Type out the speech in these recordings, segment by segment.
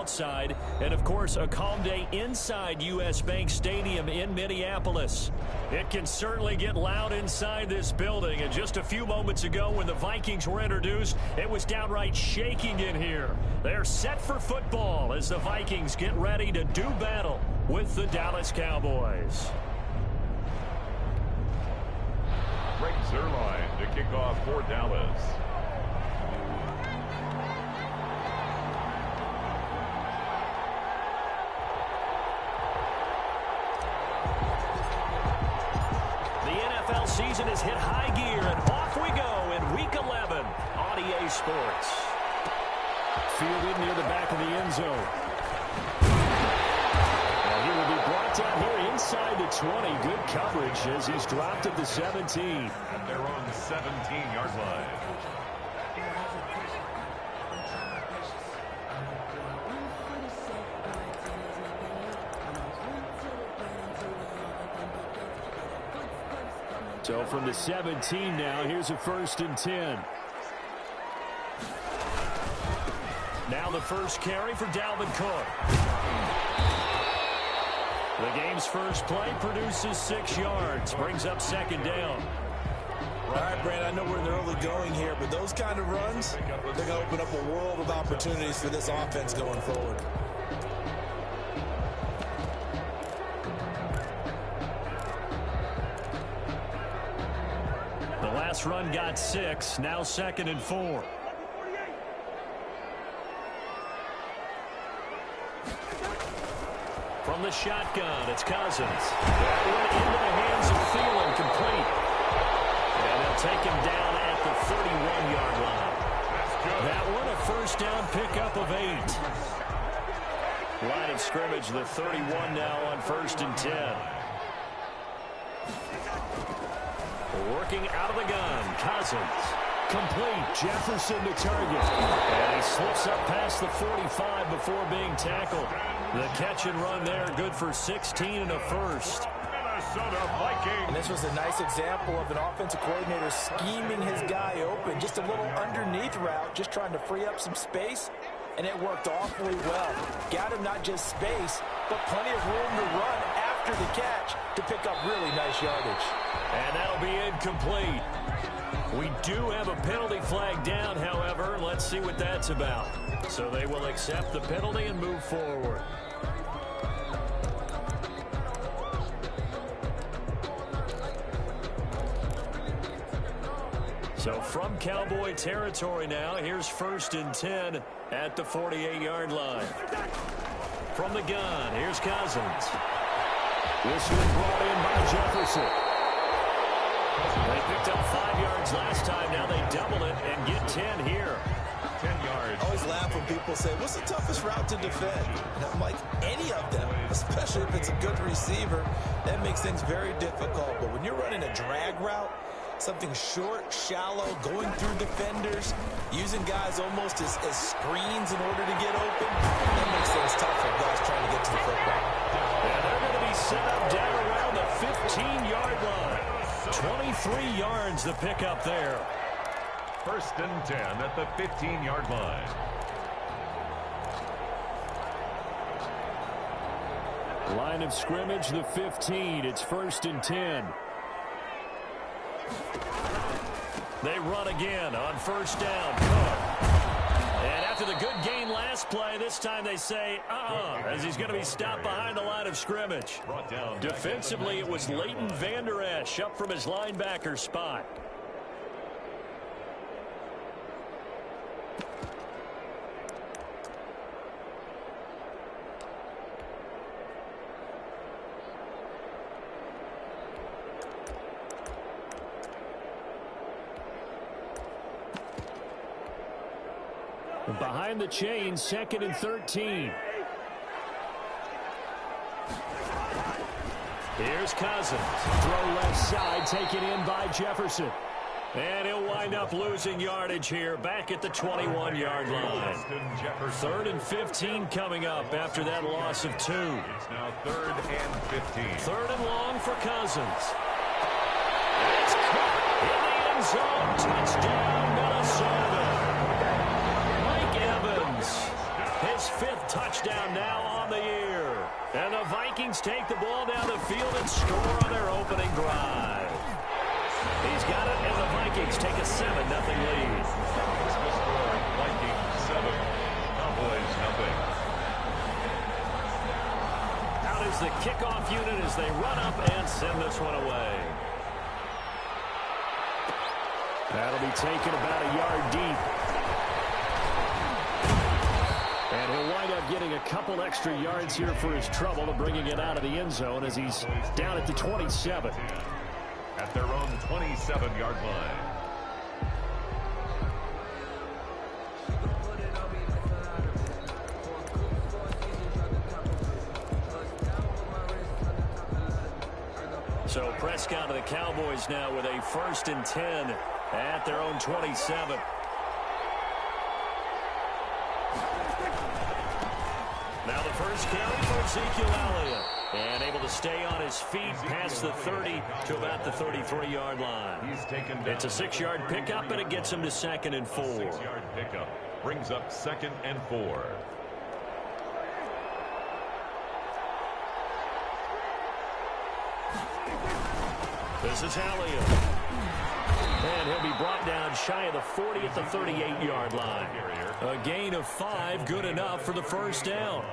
outside. And, of course, a calm day inside U.S. Bank Stadium in Minneapolis. It can certainly get loud inside this building. And just a few moments ago when the Vikings were introduced, it was downright shaking in here. They're set for football as the Vikings get ready to do battle with the Dallas Cowboys. Greg Zuerlein to kick off for Dallas. The NFL season has hit high gear, and off we go in Week 11 on EA Sports. Fielded near the back of the end zone. He will be brought down here inside the 20. Good coverage as he's dropped at the 17. At their own 17-yard line. So from the 17 now, here's a 1st and 10. Now the first carry for Dalvin Cook. The game's first play produces 6 yards. Brings up 2nd down. All right, Brandon, I know we're in the early going here, but those kind of runs, they're going to open up a world of opportunities for this offense going forward. The last run got 6. Now 2nd and 4. From the shotgun, it's Cousins. That went into the hands of Thielen, complete. And they'll take him down at the 31-yard line. That one a 1st down pickup of 8. Line of scrimmage, the 31 now on 1st and 10. Working out of the gun, Cousins. Complete, Jefferson to target. And he slips up past the 45 before being tackled. The catch and run there, good for 16 and a 1st. Minnesota Vikings. And this was a nice example of an offensive coordinator scheming his guy open. Just a little underneath route, just trying to free up some space. And it worked awfully well. Got him not just space, but plenty of room to run after the catch to pick up really nice yardage. And that'll be incomplete. We do have a penalty flag down, however. Let's see what that's about. So they will accept the penalty and move forward. So from Cowboy territory now, here's 1st and 10 at the 48-yard line. From the gun, here's Cousins. This one brought in by Jefferson. They picked up 5 yards last time. Now they double it and get 10 here. 10 yards. I always laugh when people say, what's the toughest route to defend? And I'm like, any of them, especially if it's a good receiver, that makes things very difficult. But when you're running a drag route, something short, shallow, going through defenders, using guys almost as screens in order to get open, that makes things tough for guys trying to get to the football. And they're going to be set up down around the 15-yard line. 23 yards the pickup there. 1st and 10 at the 15-yard line. Line of scrimmage, the 15. It's 1st and 10. They run again on 1st down. Cook. And after the good gain last play, this time they say, as he's going to be stopped behind the line of scrimmage. Defensively, it was Leighton Vander Esch up from his linebacker spot. Behind the chain, 2nd and 13. Here's Cousins. Throw left side, taken in by Jefferson. And he'll wind up losing yardage here back at the 21-yard line. 3rd and 15 coming up after that loss of 2. It's now 3rd and 15. 3rd and long for Cousins. It's caught in the end zone. Touchdown, Minnesota. Mike Evans, his 5th touchdown now on the year. And the Vikings take the ball down the field and score on their opening drive. He's got it, and the Vikings take a 7-0 lead. Vikings 7, Cowboys 0. Out is the kickoff unit as they run up and send this one away. That'll be taken about a yard deep. And he'll wind up getting a couple extra yards here for his trouble of bringing it out of the end zone as he's down at the 27. At their own 27-yard line. So Prescott of the Cowboys now with a 1st and 10 at their own 27. Now the first carry for Ezekiel Elliott. And able to stay on his feet past the 30 to about the 33-yard line. It's a 6-yard pickup, and it gets him to 2nd and 4. 6-yard pickup brings up 2nd and 4. This is Elliott. And he'll be brought down shy of the 40 at the 38-yard line. A gain of 5, good enough for the first down.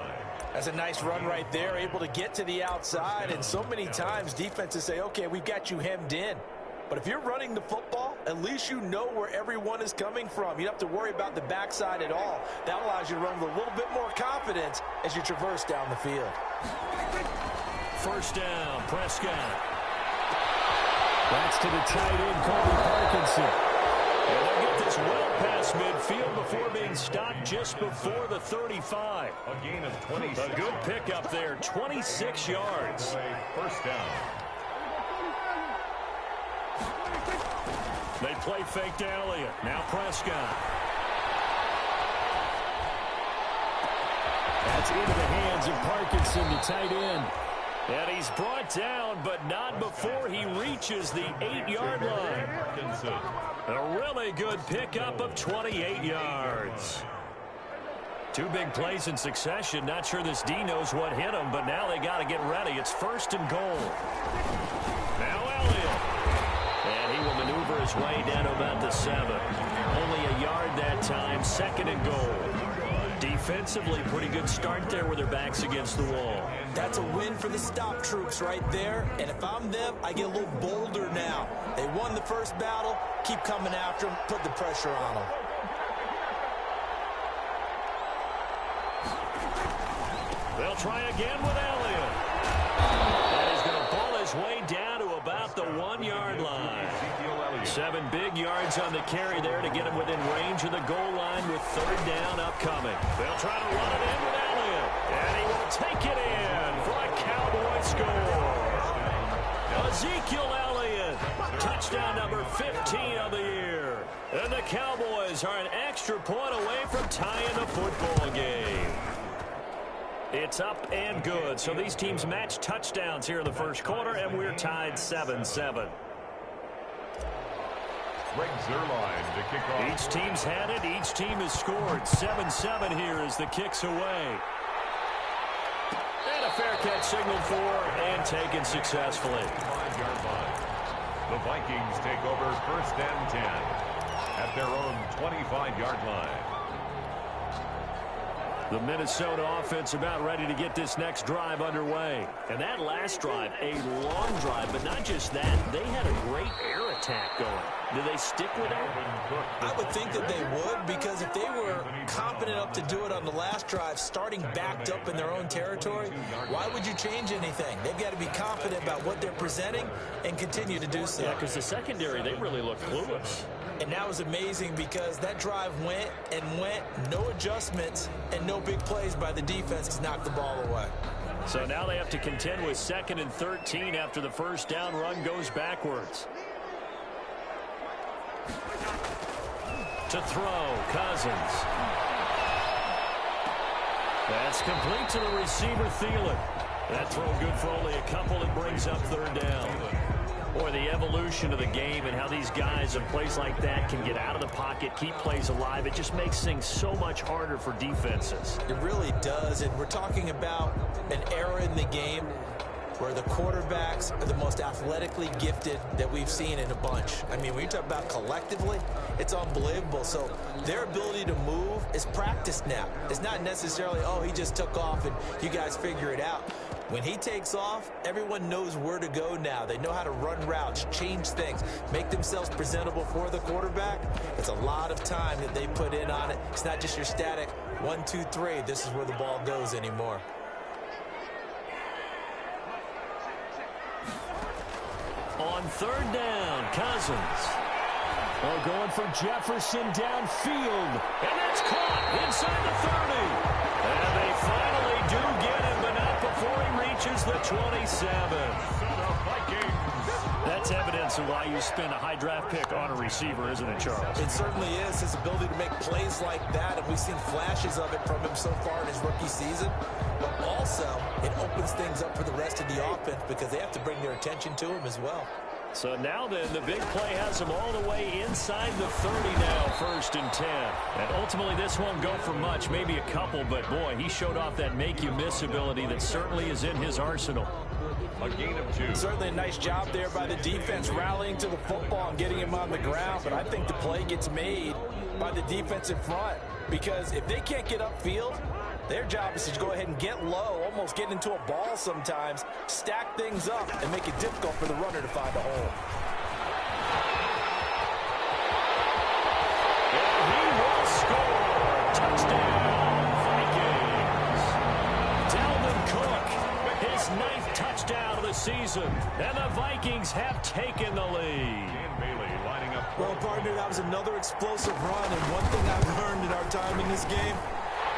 That's a nice run right there, able to get to the outside. And so many times defenses say, okay, we've got you hemmed in. But if you're running the football, at least you know where everyone is coming from. You don't have to worry about the backside at all. That allows you to run with a little bit more confidence as you traverse down the field. First down, Prescott. That's to the tight end, Colby Parkinson. And they'll get this well past midfield before being stopped just before the 35. A gain of 26. A good pickup there, 26 yards. First down. They play fake to Elliott. Now Prescott. That's into the hands of Parkinson, the tight end. And he's brought down, but not before he reaches the 8-yard line. A really good pickup of 28 yards. 2 big plays in succession. Not sure this D knows what hit him, but now they got to get ready. It's 1st and goal. Now Elliott. And he will maneuver his way down to about the 7. Only a yard that time, 2nd and goal. Defensively, pretty good start there with their backs against the wall. That's a win for the stop troops right there. And if I'm them, I get a little bolder now. They won the first battle. Keep coming after them. Put the pressure on them. They'll try again with Elliott. And he's going to ball his way down to about the 1-yard line. 7 big yards on the carry there to get him within range of the goal line with 3rd down upcoming. They'll try to run it in with Elliott. And he will take it in for a Cowboy score. Ezekiel Elliott, touchdown number 15 of the year. And the Cowboys are an extra point away from tying the football game. It's up and good. So these teams match touchdowns here in the first quarter, and we're tied 7-7. Greg Zuerlein to kick off. Each team's had it. Each team has scored. 7-7 here as the kick's away. And a fair catch signaled for and taken successfully. 5-yard line. The Vikings take over 1st and 10 at their own 25-yard line. The Minnesota offense about ready to get this next drive underway. And that last drive, a long drive, but not just that. They had a great air attack going. Do they stick with that? I would think that they would, because if they were confident enough to do it on the last drive, starting backed up in their own territory, why would you change anything? They've got to be confident about what they're presenting and continue to do so. Yeah, because the secondary, they really look clueless. And that was amazing because that drive went and went, no adjustments, and no big plays by the defense to knock the ball away. So now they have to contend with 2nd and 13 after the first down run goes backwards. To throw, Cousins. That's complete to the receiver, Thielen. That throw good for only a couple. It brings up 3rd down. Boy, the evolution of the game and how these guys in plays like that can get out of the pocket, keep plays alive, it just makes things so much harder for defenses. It really does, and we're talking about an era in the game where the quarterbacks are the most athletically gifted that we've seen in a bunch. I mean, when you talk about collectively, it's unbelievable. So their ability to move is practiced now. It's not necessarily, oh, he just took off and you guys figure it out. When he takes off, everyone knows where to go now. They know how to run routes, change things, make themselves presentable for the quarterback. It's a lot of time that they put in on it. It's not just your static 1, 2, 3. This is where the ball goes anymore. On third down, Cousins. Oh, going for Jefferson downfield. And that's caught inside the 30. And they finally do get him, but not before he reaches the 27. That's evidence of why you spend a high draft pick on a receiver, isn't it, Charles? It certainly is. His ability to make plays like that, and we've seen flashes of it from him so far in his rookie season. But also, it opens things up for the rest of the offense because they have to bring their attention to him as well. So now then, the big play has him all the way inside the 30 now, 1st and 10. And ultimately, this won't go for much, maybe a couple, but boy, he showed off that make-you-miss ability that certainly is in his arsenal. A gain of 2. Certainly a nice job there by the defense rallying to the football and getting him on the ground, but I think the play gets made by the defensive front because if they can't get upfield, their job is to go ahead and get low, almost get into a ball sometimes, stack things up, and make it difficult for the runner to find a hole. And he will score. Touchdown, Vikings. Dalvin Cook, his 9th touchdown of the season, and the Vikings have taken the lead. Well, partner, that was another explosive run, and one thing I've learned in our time in this game,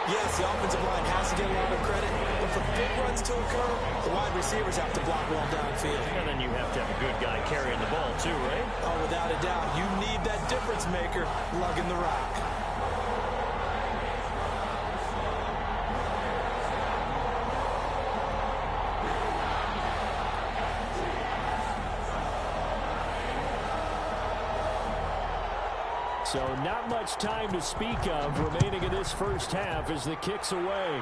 yes, the offensive line has to get a lot of credit, but for big runs to occur, the wide receivers have to block well downfield. And then you have to have a good guy carrying the ball too, right? Oh, without a doubt. You need that difference maker lugging the rock. So not much time to speak of remaining in this first half as the kick's away.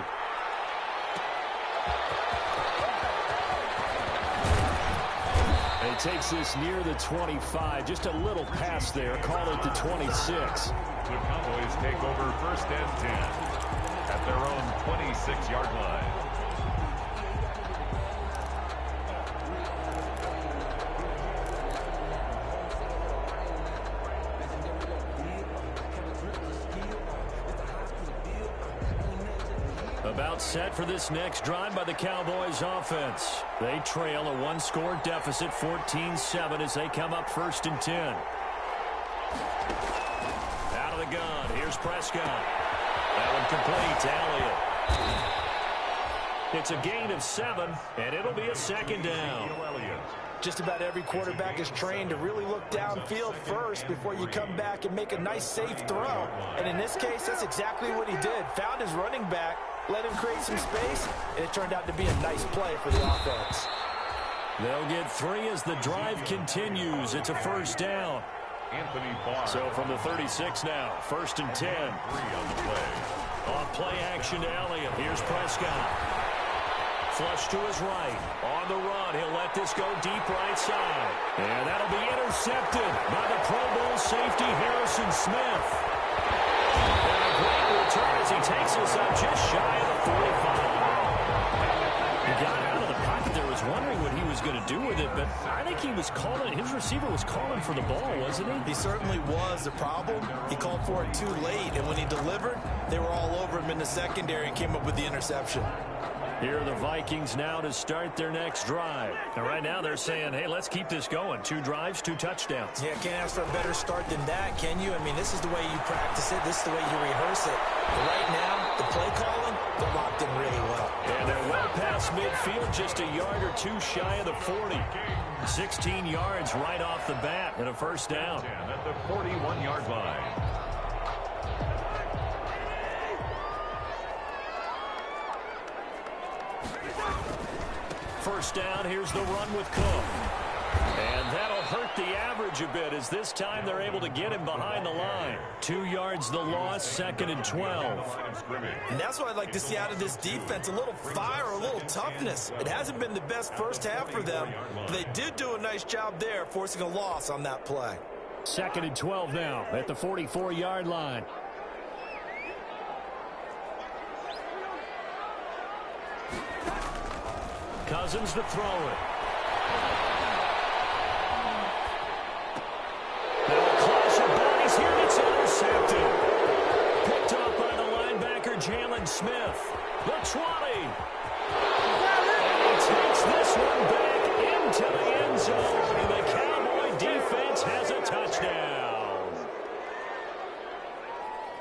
He takes this near the 25. Just a little pass there. Call it the 26. The Cowboys take over 1st and 10 at their own 26-yard line. About set for this next drive by the Cowboys offense. They trail a 1-score deficit, 14-7 as they come up 1st and 10. Out of the gun. Here's Prescott. That one complete to Elliott. It's a gain of 7, and it'll be a 2nd down. Just about every quarterback is trained to really look downfield first before you come back and make a nice, safe throw. And in this case, that's exactly what he did. Found his running back, let him create some space, and it turned out to be a nice play for the offense. They'll get 3 as the drive continues. It's a 1st down. So from the 36 now, 1st and 10. 3 on the play. On play action to Elliott. Here's Prescott. Flush to his right. On the run, he'll let this go deep right side. And that'll be intercepted by the Pro Bowl safety Harrison Smith. And a great return as he takes us up just shy of the 45. He got out of the pocket there, was wondering what he was going to do with it, but I think he was calling, his receiver was calling for the ball, wasn't he? He certainly was. The problem, he called for it too late, and when he delivered, they were all over him in the secondary and came up with the interception. Here are the Vikings now to start their next drive. And right now they're saying, hey, let's keep this going. 2 drives, 2 touchdowns. Yeah, can't ask for a better start than that, can you? I mean, this is the way you practice it. This is the way you rehearse it. But right now, the play calling, they're locked in really well. And they're well past midfield, just a yard or 2 shy of the 40. 16 yards right off the bat and a 1st down. At the 41-yard line. First down, here's the run with Cook. And that'll hurt the average a bit as this time they're able to get him behind the line. 2 yards the loss, 2nd and 12. And that's what I'd like to see out of this defense, a little fire, a little toughness. It hasn't been the best first half for them, but they did do a nice job there forcing a loss on that play. 2nd and 12 now at the 44-yard line. Cousins to throw it. Bodies here, and it's intercepted. Picked up by the linebacker, Jalen Smith. The 20. And he takes this one back into the end zone. And the Cowboy defense has a touchdown.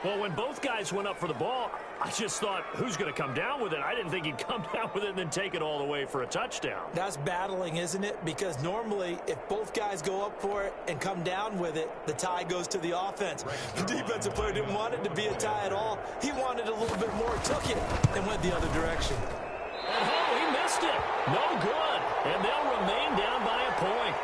Well, when both guys went up for the ball, I just thought, who's going to come down with it? I didn't think he'd come down with it and then take it all the way for a touchdown. That's battling, isn't it? Because normally, if both guys go up for it and come down with it, the tie goes to the offense. The defensive player didn't want it to be a tie at all. He wanted a little bit more, took it, and went the other direction. And he missed it. No good. And they'll remain down by a point.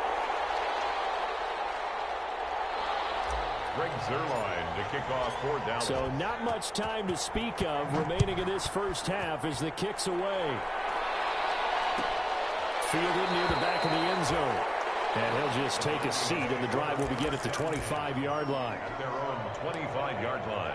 Greg Zuerlein to kick off 4th down. So not much time to speak of remaining in this first half as the kick's away. Fielded near the back of the end zone. And he'll just take a seat, and the drive will begin at the 25-yard line. At their own 25-yard line.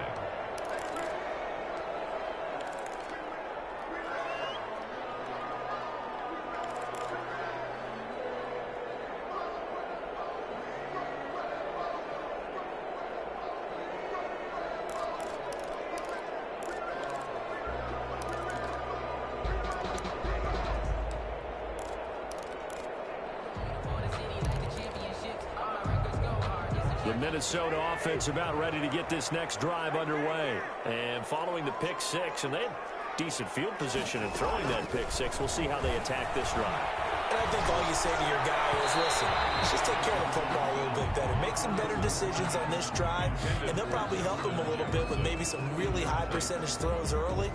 The Minnesota offense about ready to get this next drive underway. And following the pick six, and they had decent field position in throwing that pick six. We'll see how they attack this drive. And I think all you say to your guy is, listen, let's just take care of the football a little bit better. Make some better decisions on this drive, and they'll probably help him a little bit with maybe some really high percentage throws early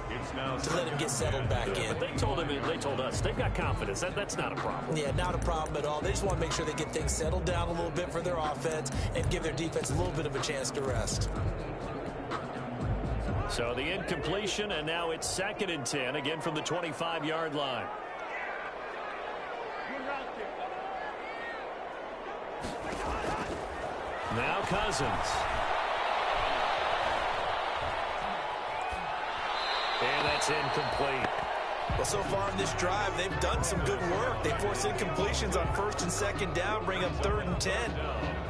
to let him get settled back in. But they told us they've got confidence. That's not a problem. Yeah, not a problem at all. They just want to make sure they get things settled down a little bit for their offense and give their defense a little bit of a chance to rest. So the incompletion, and now it's 2nd and 10, again from the 25-yard line. Now Cousins. And that's incomplete. Well, so far in this drive, they've done some good work. They force incompletions on 1st and 2nd down, bring up 3rd and 10.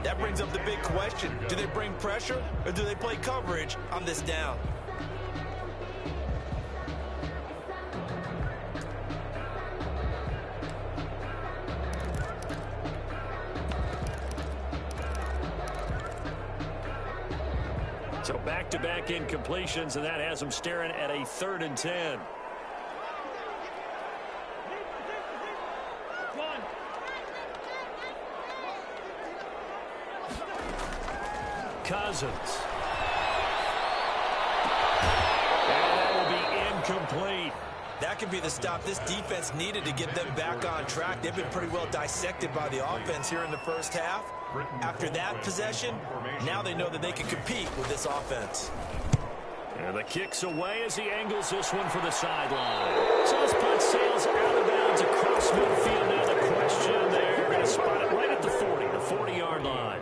That brings up the big question. Do they bring pressure, or do they play coverage on this down? So back-to-back incompletions, and that has them staring at a 3rd and 10. Cousins. And that will be incomplete. That could be the stop this defense needed to get them back on track. They've been pretty well dissected by the offense here in the first half. After that possession, now they know that they can compete with this offense. And the kick's away as he angles this one for the sideline. So this punt sails out of bounds across midfield. Now the question, they're going to spot it right at the 40, the 40-yard line.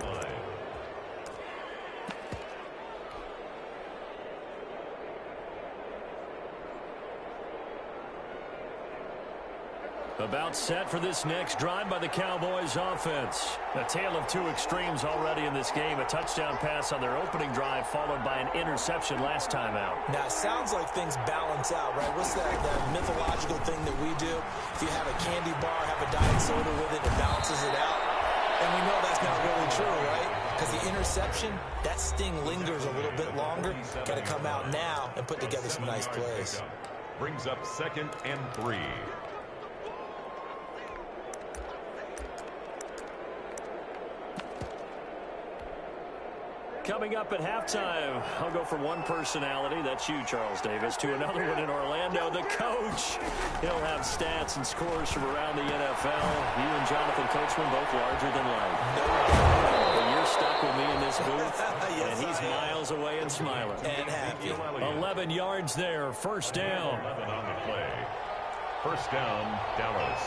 About set for this next drive by the Cowboys offense. A tale of two extremes already in this game. A touchdown pass on their opening drive followed by an interception last time out. Now, it sounds like things balance out, right? What's that mythological thing that we do? If you have a candy bar, have a diet soda with it, it balances it out. And we know that's not really true, right? Because the interception, that sting lingers a little bit longer. Got to come out now and put together some nice plays. Brings up 2nd and 3. Coming up at halftime, I'll go from one personality, that's you, Charles Davis, to another one in Orlando, the coach. He'll have stats and scores from around the NFL. You and Jonathan Coachman both larger than life. But you're stuck with me in this booth, yes, and he's miles away and smiling. And happy. 11 yards there, first down. 11 on the play. First down, Dallas.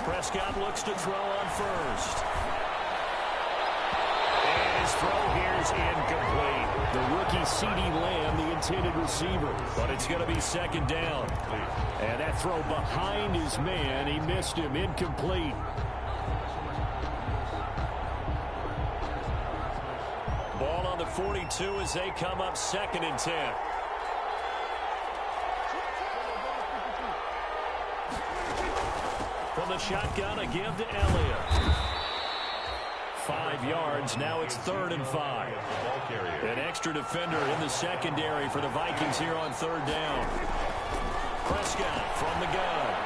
Prescott looks to throw on first. And his throw here is incomplete. The rookie CeeDee Lamb, the intended receiver. But it's going to be second down. And that throw behind his man, he missed him, incomplete. Ball on the 42 as they come up second and 10. From the shotgun, a give to Elliott. 5 yards. Now it's 3rd and 5. An extra defender in the secondary for the Vikings here on 3rd down. Prescott from the gun.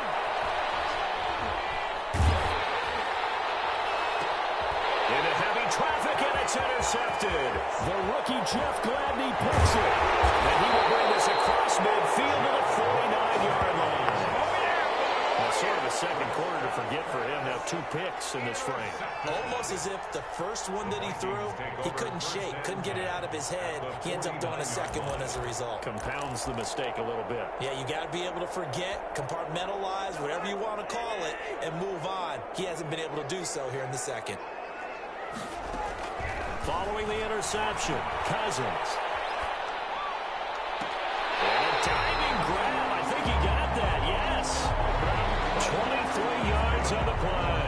Into heavy traffic, and it's intercepted. The rookie Jeff Gladney picks it. And he will bring this across midfield to the 49-yard line. Sort of a second quarter to forget for him. Now 2 picks in this frame. Almost as if the first one that he threw, he couldn't shake, couldn't get it out of his head. He ends up throwing a second one as a result. Compounds the mistake a little bit. Yeah, you got to be able to forget, compartmentalize, whatever you want to call it, and move on. He hasn't been able to do so here in the second. Following the interception, Cousins. And a diving grab. I think he got that, yes. 23 yards on the play.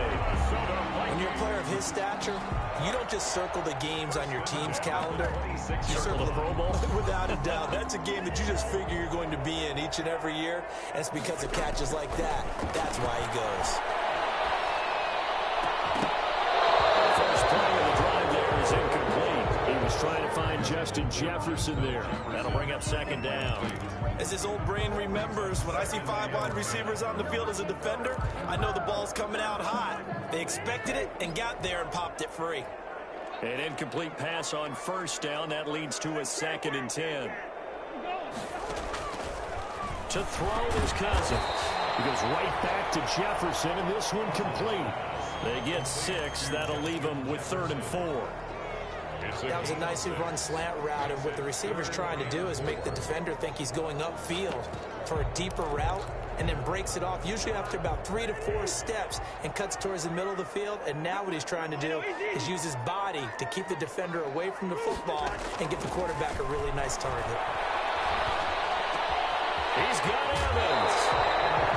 When you're a player of his stature, you don't just circle the games on your team's calendar. You circle the Pro Bowl. Without a doubt. That's a game that you just figure you're going to be in each and every year. And it's because of catches like that. That's why he goes. First play of the drive there is incomplete. He was trying to find Justin Jefferson there. That'll bring up second down. As his old brain remembers, when I see 5 wide receivers on the field as a defender, I know the ball's coming out hot. They expected it and got there and popped it free. An incomplete pass on first down. That leads to a 2nd and 10. To throw is Cousins. He goes right back to Jefferson, and this one complete. They get 6. That'll leave them with 3rd and 4. That was a nicely run slant route, and what the receiver's trying to do is make the defender think he's going upfield for a deeper route, and then breaks it off, usually after about 3 to 4 steps, and cuts towards the middle of the field. And now what he's trying to do is use his body to keep the defender away from the football and give the quarterback a really nice target. He's got Evans.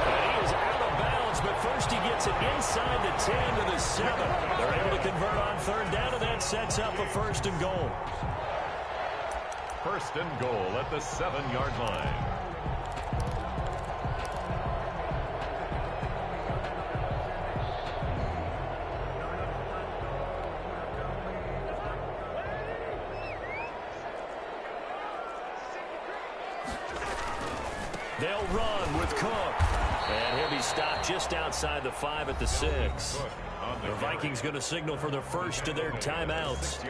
And he is out of bounds, but first he gets it inside the 10 to the 7. They're able to convert on 3rd down, and that sets up a 1st and goal. 1st and goal at the 7-yard line. They'll run with Cook. And he'll be stopped just outside the 5 at the 6. The Vikings going to signal for the first of their timeouts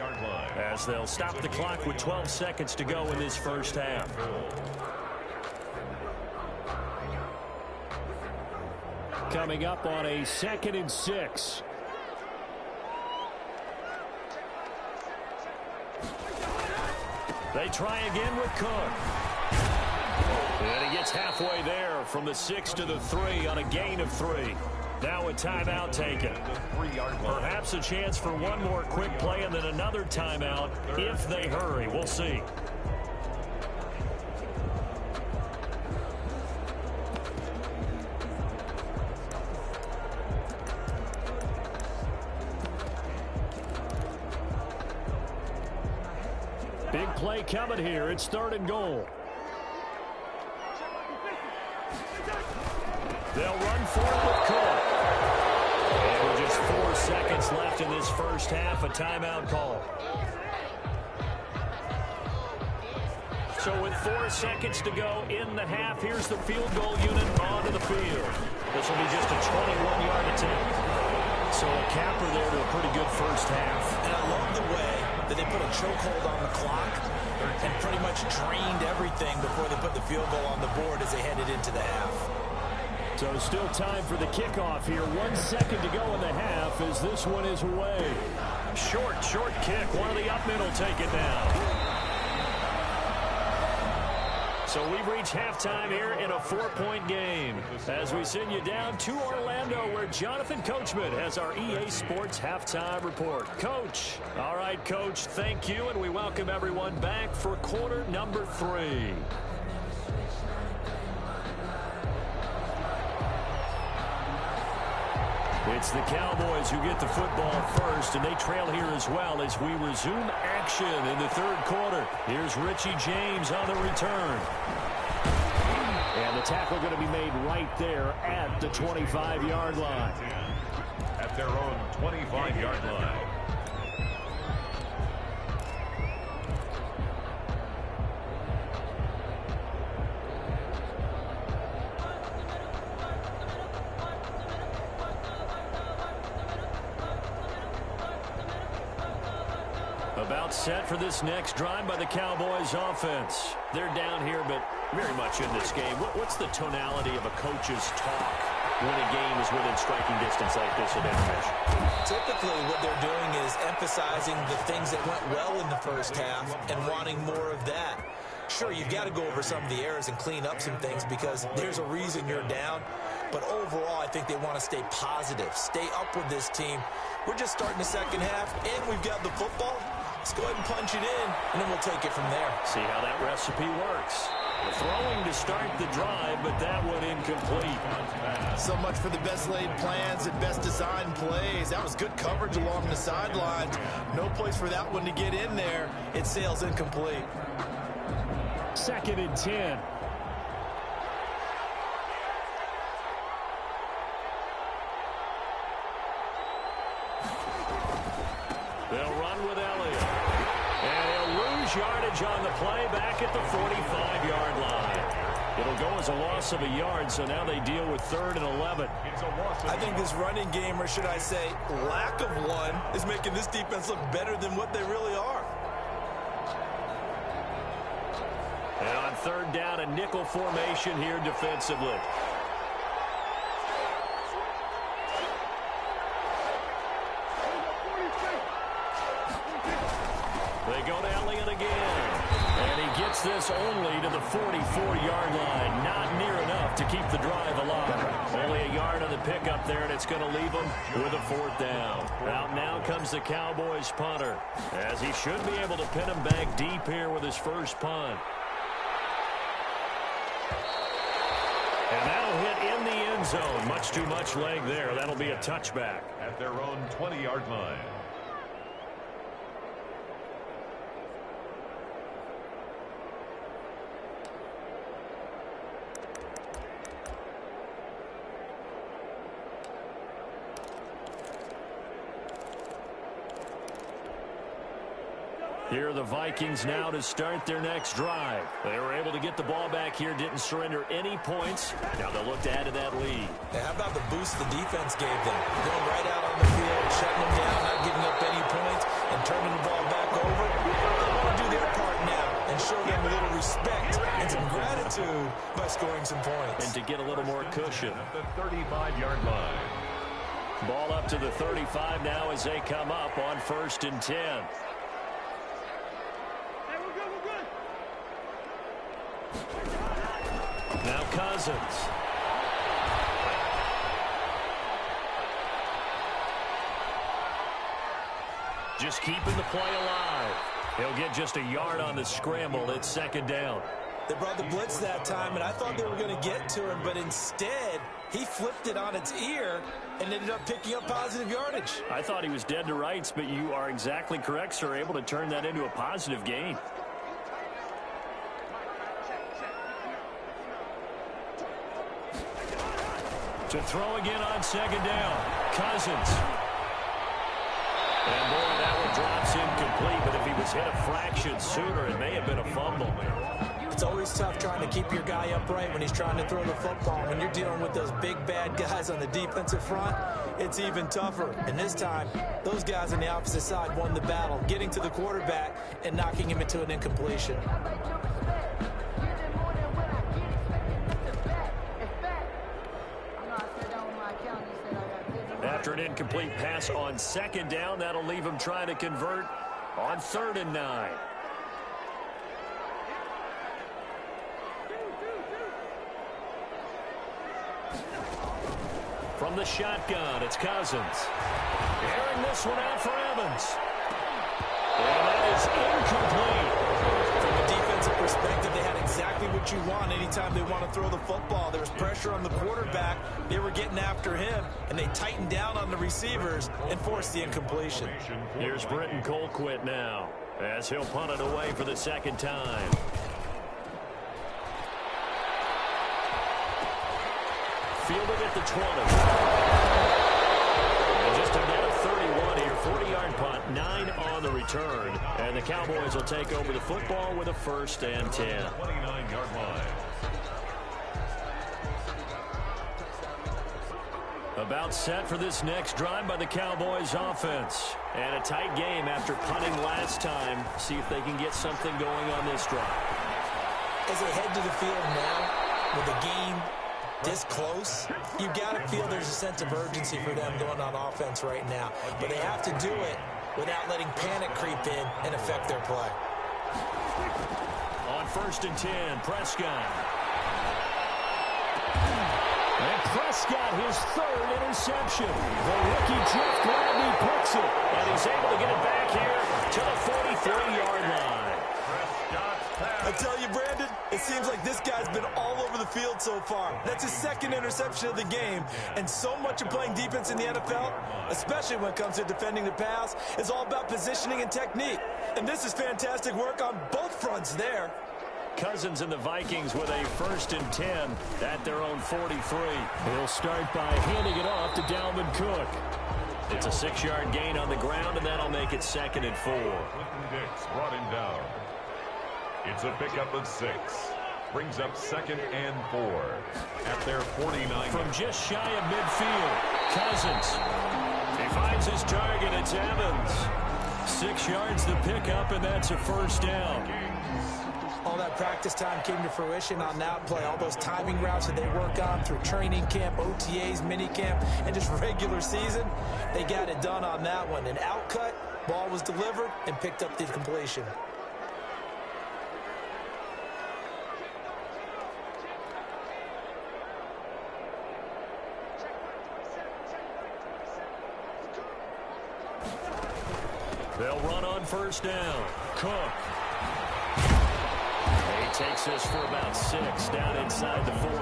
as they'll stop the clock with 12 seconds to go in this first half. Coming up on a 2nd and 6. They try again with Cook. And he gets halfway there from the 6 to the 3 on a gain of 3. Now a timeout taken. Perhaps a chance for one more quick play and then another timeout if they hurry. We'll see. Big play coming here. It's 3rd and goal. They'll run for it with Cook. And with just 4 seconds left in this first half, a timeout call. So with 4 seconds to go in the half, here's the field goal unit onto the field. This will be just a 21-yard attempt. So a capper there to a pretty good first half. And I love the way that they put a chokehold on the clock and pretty much drained everything before they put the field goal on the board as they headed into the half. So still time for the kickoff here. 1 second to go in the half as this one is away. Short kick. One of the up middle take it down. So we've reached halftime here in a 4-point game as we send you down to Orlando where Jonathan Coachman has our EA Sports halftime report. Coach. All right, Coach, thank you, and we welcome everyone back for quarter number 3. It's the Cowboys who get the football first, and they trail here as well as we resume action in the third quarter. Here's Richie James on the return. And the tackle going to be made right there at the 25-yard line. At their own 25-yard line. About set for this next drive by the Cowboys offense. They're down here, but very much in this game. What's the tonality of a coach's talk when a game is within striking distance like this at intermission? Typically, what they're doing is emphasizing the things that went well in the first half and wanting more of that. Sure, you've got to go over some of the errors and clean up some things because there's a reason you're down. But overall, I think they want to stay positive, stay up with this team. We're just starting the second half, and we've got the football. Let's go ahead and punch it in, and then we'll take it from there. See how that recipe works. Throwing to start the drive, but that one incomplete. So much for the best laid plans and best designed plays. That was good coverage along the sidelines. No place for that one to get in there. It sails incomplete. 2nd and 10. They'll run with Elliott. And he'll lose yardage on the play back at the 45-yard line. It'll go as a loss of a yard, so now they deal with 3rd and 11. I think this running game, or should I say lack of one, is making this defense look better than what they really are. And on 3rd down, a nickel formation here defensively. They go to Elliott again. And he gets this only to the 44-yard line. Not near enough to keep the drive alive. Only a yard on the pickup there, and it's going to leave them with a 4th down. Out now comes the Cowboys punter, as he should be able to pin him back deep here with his first punt. And that'll hit in the end zone. Much too much leg there. That'll be a touchback. At their own 20-yard line. Here are the Vikings now to start their next drive. They were able to get the ball back here, didn't surrender any points. Now they'll look to add to that lead. Yeah, how about the boost the defense gave them? Going right out on the field, shutting them down, not giving up any points, and turning the ball back over. They want to do their part now and show them a little respect and some gratitude by scoring some points. And to get a little more cushion. At the 35-yard line. Ball up to the 35 now as they come up on 1st and 10. Now Cousins. Just keeping the play alive. He'll get just a yard on the scramble. It's 2nd down. They brought the blitz that time, and I thought they were going to get to him, but instead he flipped it on its ear and ended up picking up positive yardage. I thought he was dead to rights, but you are exactly correct, sir. Able to turn that into a positive gain. To throw again on 2nd down. Cousins. And boy, that one drops incomplete, but if he was hit a fraction sooner, it may have been a fumble. It's always tough trying to keep your guy upright when he's trying to throw the football. When you're dealing with those big, bad guys on the defensive front, it's even tougher. And this time, those guys on the opposite side won the battle, getting to the quarterback and knocking him into an incompletion. After an incomplete pass on second down, that'll leave him trying to convert on 3rd and 9. From the shotgun, it's Cousins. Airing this one out for Evans. And that is incomplete. From a defensive perspective, they had exactly what you want anytime they want to throw the football. There was pressure on the quarterback. They were getting after him, and they tightened down on the receivers and forced the incompletion. Here's Britton Colquitt now, as he'll punt it away for the second time. Fielded at the 20. And just about a 31 here, 40-yard punt, 9 on the return. And the Cowboys will take over the football with a 1st and 10. 29-yard line. About set for this next drive by the Cowboys offense. And a tight game after punting last time. See if they can get something going on this drive. As they head to the field now, with the game this close, you got to feel there's a sense of urgency for them going on offense right now. But they have to do it without letting panic creep in and affect their play. On 1st and 10, Prescott. And Prescott, his 3rd interception. The rookie Jeff Gladney picks it. And he's able to get it back here to the 43-yard line. I tell you, Brandon, it seems like this guy's been all over the field so far. That's his 2nd interception of the game. And so much of playing defense in the NFL, especially when it comes to defending the pass, is all about positioning and technique. And this is fantastic work on both fronts there. Cousins and the Vikings with a 1st and 10 at their own 43. He'll start by handing it off to Dalvin Cook. It's a 6-yard gain on the ground, and that'll make it 2nd and 4. Clinton Dix brought him down. It's a pickup of 6. Brings up 2nd and 4 at their 49. From just shy of midfield, Cousins. He finds his target. It's Evans. 6 yards the pickup, and that's a 1st down. All that practice time came to fruition on that play. All those timing routes that they work on through training camp, OTAs, mini camp, and just regular season, they got it done on that one. An outcut, ball was delivered, and picked up the completion. They'll run on 1st down. Cook. He takes this for about 6 down inside the 40.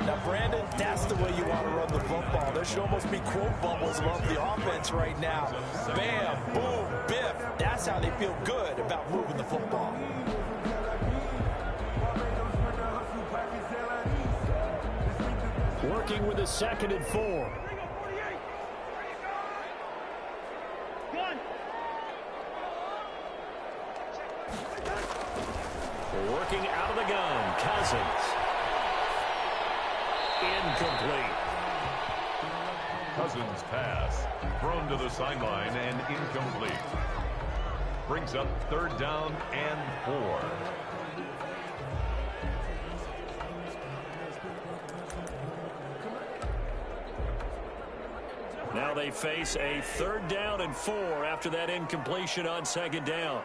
Now, Brandon, that's the way you want to run the football. There should almost be quote bubbles above the offense right now. Bam, boom, biff. That's how they feel good about moving the football. Working with a 2nd and 4. Working out of the gun, Cousins. Incomplete. Cousins' pass thrown to the sideline and incomplete. Brings up 3rd down and 4. Now they face a 3rd down and 4 after that incompletion on 2nd down.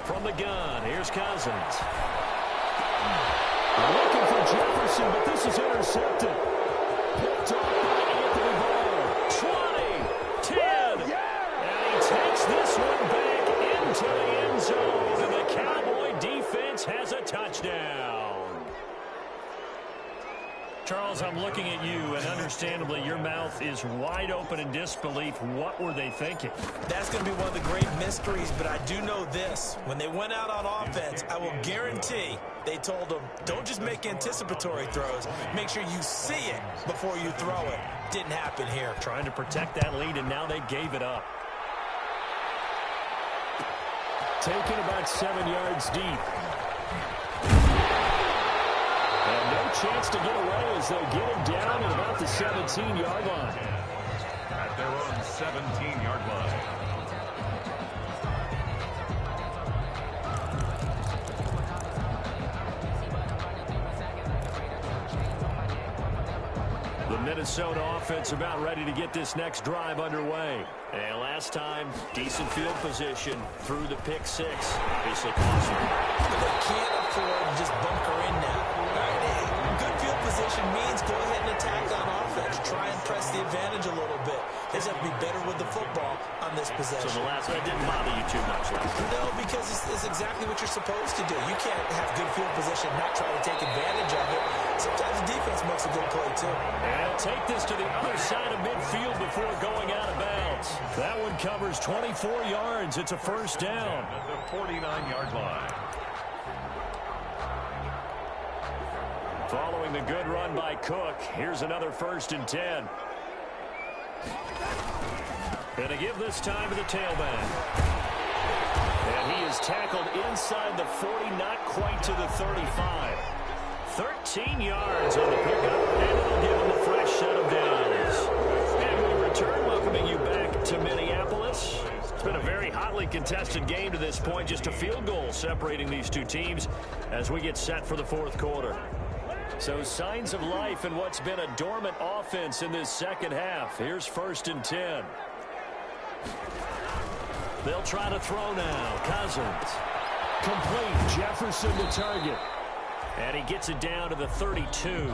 From the gun, here's Cousins. Looking for Jefferson, but this is intercepted. Picked off by Anthony Barr. 20, 10, and he takes this one back into the end zone, and the Cowboy defense has a touchdown. Charles, I'm looking at you, and understandably, your mouth is wide open in disbelief. What were they thinking? That's going to be one of the great mysteries, but I do know this. When they went out on offense, I will guarantee they told them, don't just make anticipatory throws. Make sure you see it before you throw it. Didn't happen here. Trying to protect that lead, and now they gave it up. Taken about 7 yards deep. And no chance to get away as they'll get him down at about the 17-yard line. At their own 17-yard line. The Minnesota offense about ready to get this next drive underway. And last time, decent field position through the pick six. Obviously costly. But they can't afford to just bunker in now. Good field position means go ahead and attack on offense. Try and press the advantage a little bit. They just have to be better with the football on this possession. So the last one didn't bother you too much last time. No, because it's exactly what you're supposed to do. You can't have good field position and not try to take advantage of it. Sometimes the defense makes a good play, too. And he'll take this to the other side of midfield before going out of bounds. That one covers 24 yards. It's a first down. At the 49-yard line. Following the good run by Cook, here's another 1st and 10. Gonna give this time to the tailback. And he is tackled inside the 40, not quite to the 35. 13 yards on the pickup, and it'll give him a fresh set of downs. And we return, welcoming you back to Minneapolis. It's been a very hotly contested game to this point, just a field goal separating these two teams as we get set for the 4th quarter. So signs of life in what's been a dormant offense in this second half. Here's 1st and 10. They'll try to throw now. Cousins. Complete. Jefferson to target. And he gets it down to the 32.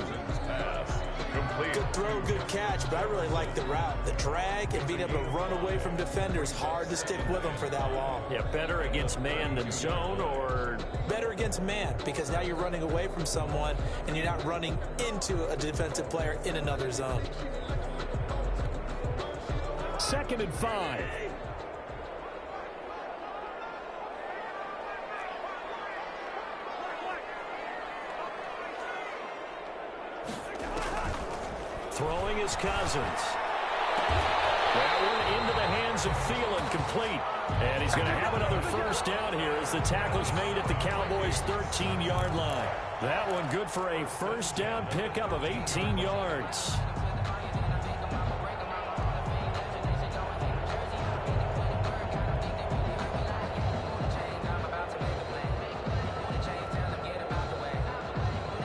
Pass. Complete. Good throw, good catch, but I really like the route. The drag and being able to run away from defenders, hard to stick with them for that long. Yeah, better against man than zone, or better against man, because now you're running away from someone and you're not running into a defensive player in another zone. 2nd and 5. Throwing is Cousins. That one into the hands of Thielen, complete. And he's going to have another first down here as the tackle's made at the Cowboys' 13-yard line. That one good for a first down pickup of 18 yards.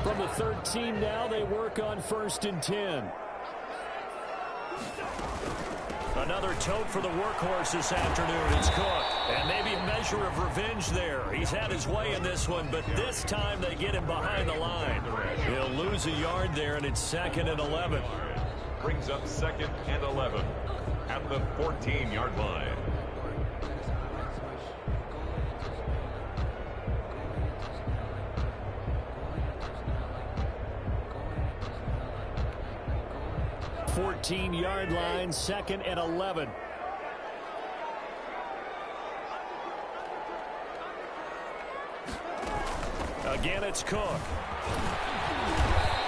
From the 13 now, they work on 1st and 10. Another tote for the workhorse this afternoon. It's Cook. And maybe a measure of revenge there. He's had his way in this one, but this time they get him behind the line. He'll lose a yard there, and it's 2nd and 11. Brings up 2nd and 11 at the 14-yard line. Yard line, 2nd and 11. Again, it's Cook.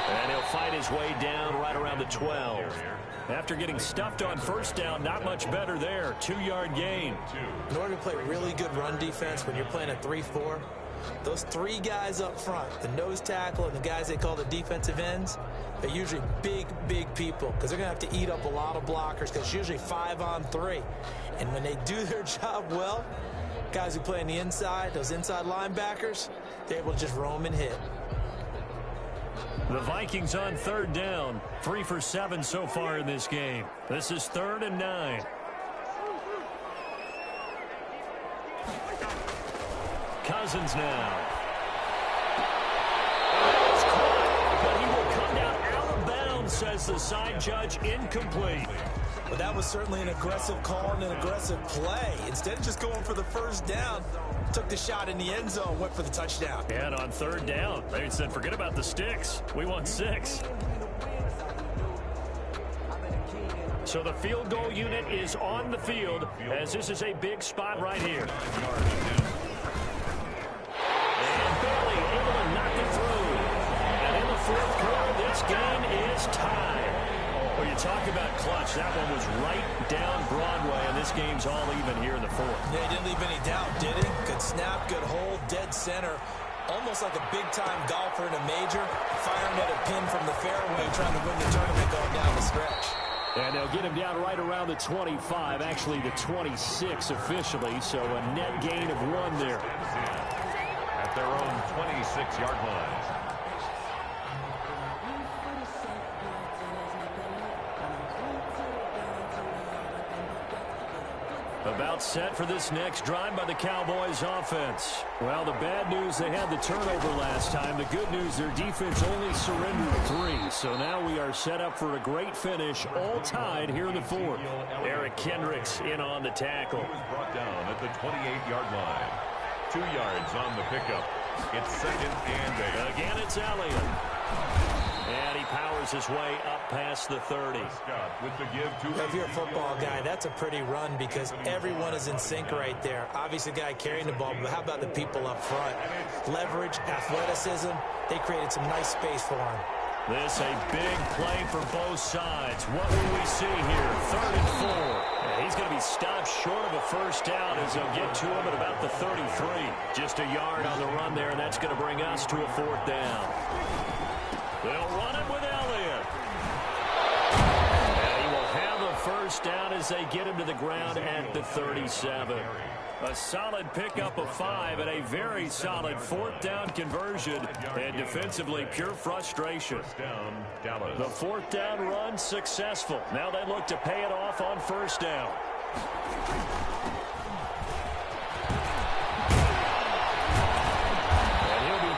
And he'll fight his way down right around the 12. After getting stuffed on first down, not much better there. 2-yard gain. In order to play really good run defense when you're playing a 3-4, those 3 guys up front, the nose tackle and the guys they call the defensive ends, they're usually big, big people because they're going to have to eat up a lot of blockers because it's usually 5-on-3. And when they do their job well, guys who play on the inside, those inside linebackers, they're able to just roam and hit. The Vikings on 3rd down, 3 for 7 so far in this game. This is 3rd and 9. Cousins now. It's caught, but he will come down out of bounds, says the side judge, incomplete. But that was certainly an aggressive call and an aggressive play. Instead of just going for the first down, took the shot in the end zone, went for the touchdown. And on third down, they said, forget about the sticks. We want 6. So the field goal unit is on the field as this is a big spot right here. And barely able to knock it through. And in the fourth quarter, this game is tied. Well, you talk about clutch. That one was right down Broadway, and this game's all even here in the fourth. Yeah, he didn't leave any doubt, did he? Good snap, good hold, dead center. Almost like a big-time golfer in a major, firing at a pin from the fairway, trying to win the tournament going down the stretch. And they'll get him down right around the 25, actually the 26 officially, so a net gain of 1 there. At their own 26-yard line. About set for this next drive by the Cowboys offense. Well, the bad news, they had the turnover last time. The good news, their defense only surrendered 3. So now we are set up for a great finish, all tied here in the fourth. Eric Kendricks in on the tackle. He was brought down at the 28-yard line. 2 yards on the pickup. It's 2nd and 8. Again, it's Elliott. And he powers his way up past the 30. With the give to if you're a football guy, that's a pretty run because everyone is in sync right there. Obviously, the guy carrying the ball, but how about the people up front? Leverage, athleticism, they created some nice space for him. This a big play for both sides. What will we see here? 3rd and 4. And he's going to be stopped short of a first down as they'll get to him at about the 33. Just a yard on the run there, and that's going to bring us to a 4th down. They'll run it with Elliott. And he will have a first down as they get him to the ground at the 37. A solid pickup of 5 and a very solid 4th down conversion. And defensively, pure frustration. The 4th down run successful. Now they look to pay it off on first down.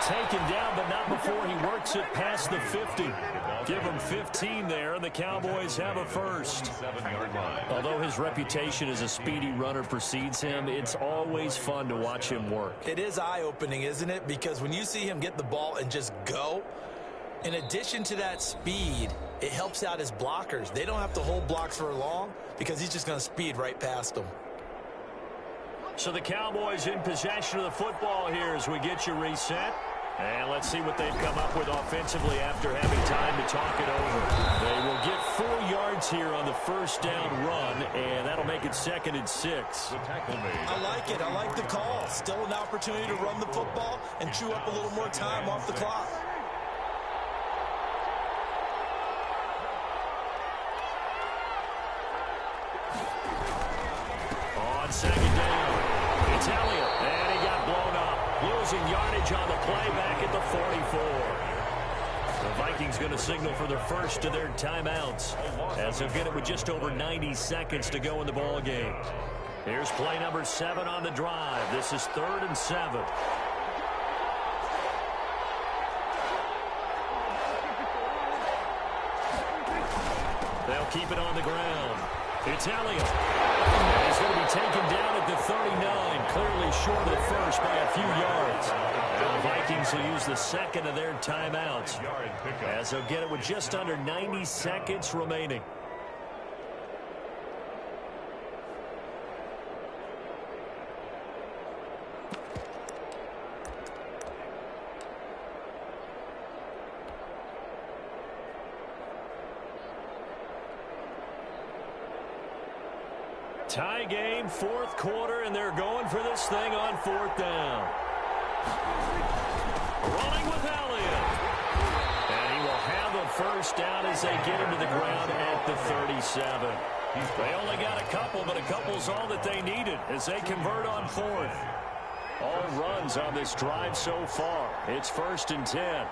Taken down, but not before he works it past the 50. Give him 15 there, and the Cowboys have a first. Although his reputation as a speedy runner precedes him, it's always fun to watch him work. It is eye-opening, isn't it? Because when you see him get the ball and just go, in addition to that speed, it helps out his blockers. They don't have to hold blocks for long because he's just going to speed right past them. So the Cowboys in possession of the football here as we get you reset. And let's see what they've come up with offensively after having time to talk it over. They will get 4 yards here on the first down run, and that'll make it 2nd and 6. I like it. I like the call. Still an opportunity to run the football and chew up a little more time off the clock. On 2nd down, it's Elliott, and he got blown up. Losing yardage on the play back at the 44. The Vikings going to signal for their first of their timeouts as they'll get it with just over 90 seconds to go in the ball game. Here's play number 7 on the drive. This is 3rd and 7. They'll keep it on the ground. It's Elliott. And he's going to be taken down at the 39, clearly short of the first by a few yards. And the Vikings will use the 2nd of their timeouts as they'll get it with just under 90 seconds remaining. Tie game, 4th quarter, and they're going for this thing on 4th down. Running with Elliott. And he will have a first down as they get him to the ground at the 37. They only got a couple, but a couple's all that they needed as they convert on 4th. All runs on this drive so far. It's 1st and 10.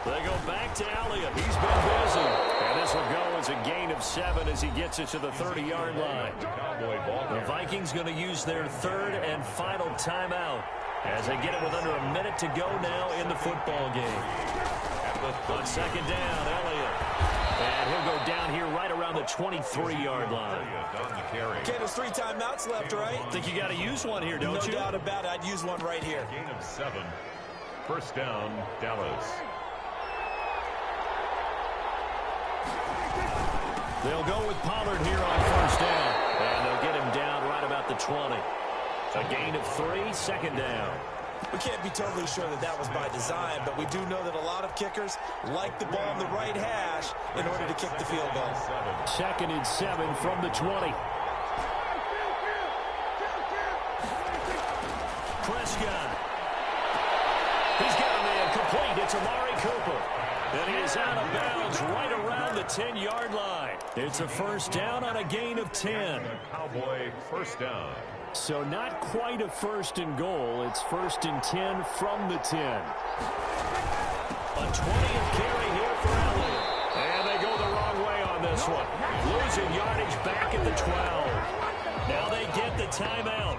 They go back to Elliott. He's been busy. And this will go as a gain of 7 as he gets it to the 30-yard line. The Vikings going to use their 3rd and final timeout as they get it with under a minute to go now in the football game. On second down, Elliott. And he'll go down here right around the 23-yard line. Okay, there's 3 timeouts left, right? I think you got to use one here, don't you? No doubt about it. I'd use one right here. Gain of 7. First down, Dallas. They'll go with Pollard here on first down. And they'll get him down right about the 20. A gain of 3, second down. We can't be totally sure that that was by design, but we do know that a lot of kickers like the ball on the right hash in order to kick the field goal. Second and 7 from the 20. Prescott. He's got a man complete. It's Amari Cooper. And he is out of bounds right around the 10-yard line. It's a first down on a gain of 10. Cowboy first down. So not quite a first and goal. It's first and 10 from the 10. A 20th carry here for Elliott. And they go the wrong way on this one. Losing yardage back at the 12. Now they get the timeout.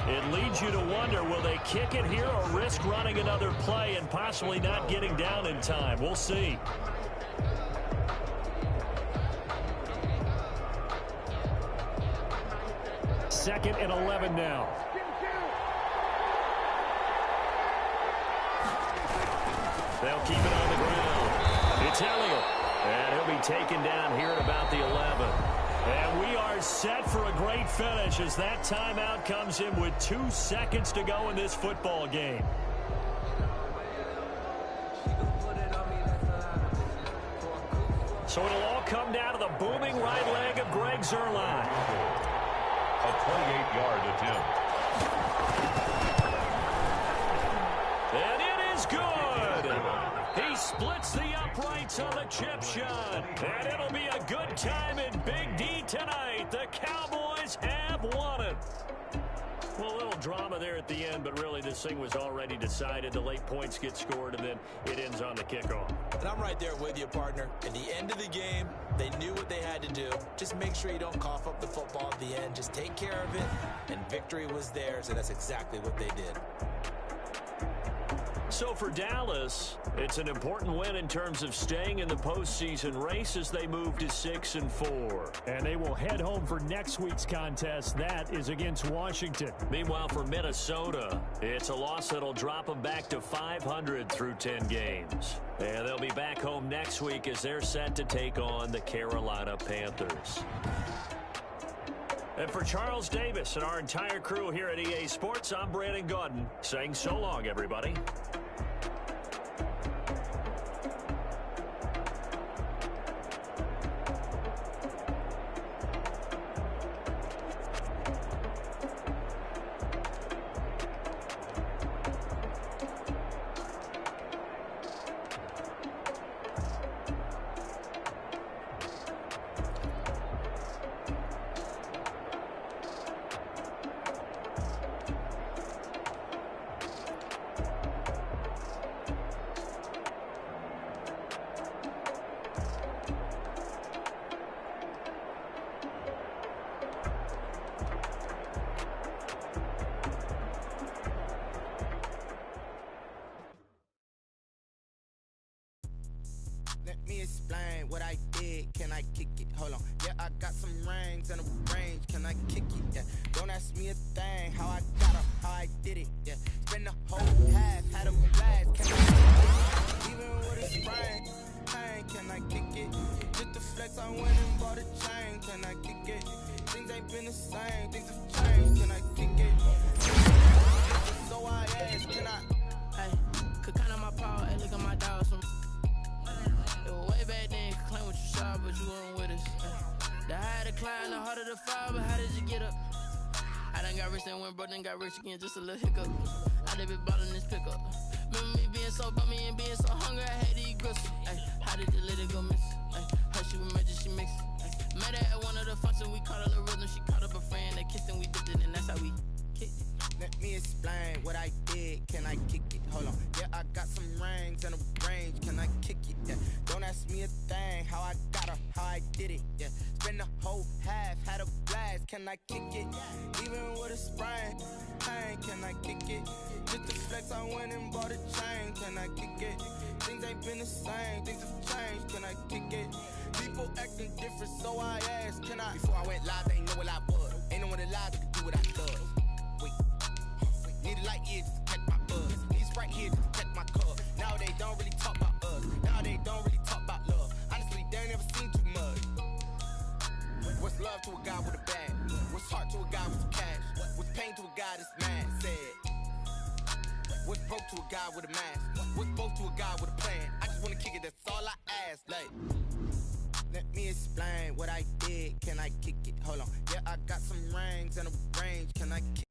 It leads you to wonder, will they kick it here or risk running another play and possibly not getting down in time? We'll see. Second and 11 now. They'll keep it on the ground. It's Elliott. And he'll be taken down here at about the 11. And we are set for a great finish as that timeout comes in with 2 seconds to go in this football game. So it'll all come down to the booming right leg of Greg Zuerlein. A 28-yard attempt. And it is good. He splits the uprights on the chip shot. And it'll be a good time in Big D tonight. The Cowboys have won it. Well, a little drama there at the end, but really this thing was already decided. The late points get scored, and then it ends on the kickoff. And I'm right there with you, partner. At the end of the game, they knew what they had to do. Just make sure you don't cough up the football at the end. Just take care of it, and victory was theirs, and that's exactly what they did. So for Dallas, it's an important win in terms of staying in the postseason race as they move to 6-4. And they will head home for next week's contest. That is against Washington. Meanwhile, for Minnesota, it's a loss that'll drop them back to 500 through 10 games. And they'll be back home next week as they're set to take on the Carolina Panthers. And for Charles Davis and our entire crew here at EA Sports, I'm Brandon Gaudin saying so long, everybody. Let me explain what I did. Can I kick it? Hold on. Yeah, I got some rings and a range. Can I kick it? Yeah. Don't ask me a thing. How I got up, how I did it. Yeah. Spend the whole half, had a blast. Can I kick it? Even with a sprain, pain. Can I kick it? Just the flex, I went and bought a chain. Can I kick it? Things ain't been the same. Things have changed. Can I kick it? So I asked, can I? Hey, could count on my power. Hey, look at my dogs. Way back then, you could claim what you saw, but you weren't with us. The higher the climb, the harder the fall, but how did you get up? I done got rich and went broke, then got rich again, just a little hiccup. I done been ballin' this pickup. Remember me being so bummy and being so hungry, I had to eat gristle. Ay, how did you let it go miss? Ay, how she remember she mixed. Met her at one of the functions, we caught a little rhythm. She caught up a friend, they kissed and we dipped it, and that's how we kicked it. Let me explain what I did. Can I kick it? Hold on. Yeah, I got some rings and a range. Can I kick it? Yeah. Don't ask ask me a thing, how I got her, how I did it, yeah. Spend the whole half, had a blast, can I kick it? Even with a sprain, pain, can I kick it? Just to flex, I went and bought a chain, can I kick it? Things ain't been the same, things have changed, can I kick it? People acting different, so I asked, can I? Before I went live, they ain't know what I was. Ain't no one alive that could do what I does. Wait, need a light here just to catch my buzz. Need Sprite here just to catch my cup. Now they don't really talk about us. Now they don't really talk about love. Honestly, they ain't never seen too much. What's love to a guy with a bag? What's heart to a guy with some cash? What's pain to a guy that's mad? Said. What's broke to a guy with a mask? What's both to a guy with a plan? I just wanna kick it, that's all I ask. Like, let me explain what I did. Can I kick it? Hold on. Yeah, I got some rings and a range. Can I kick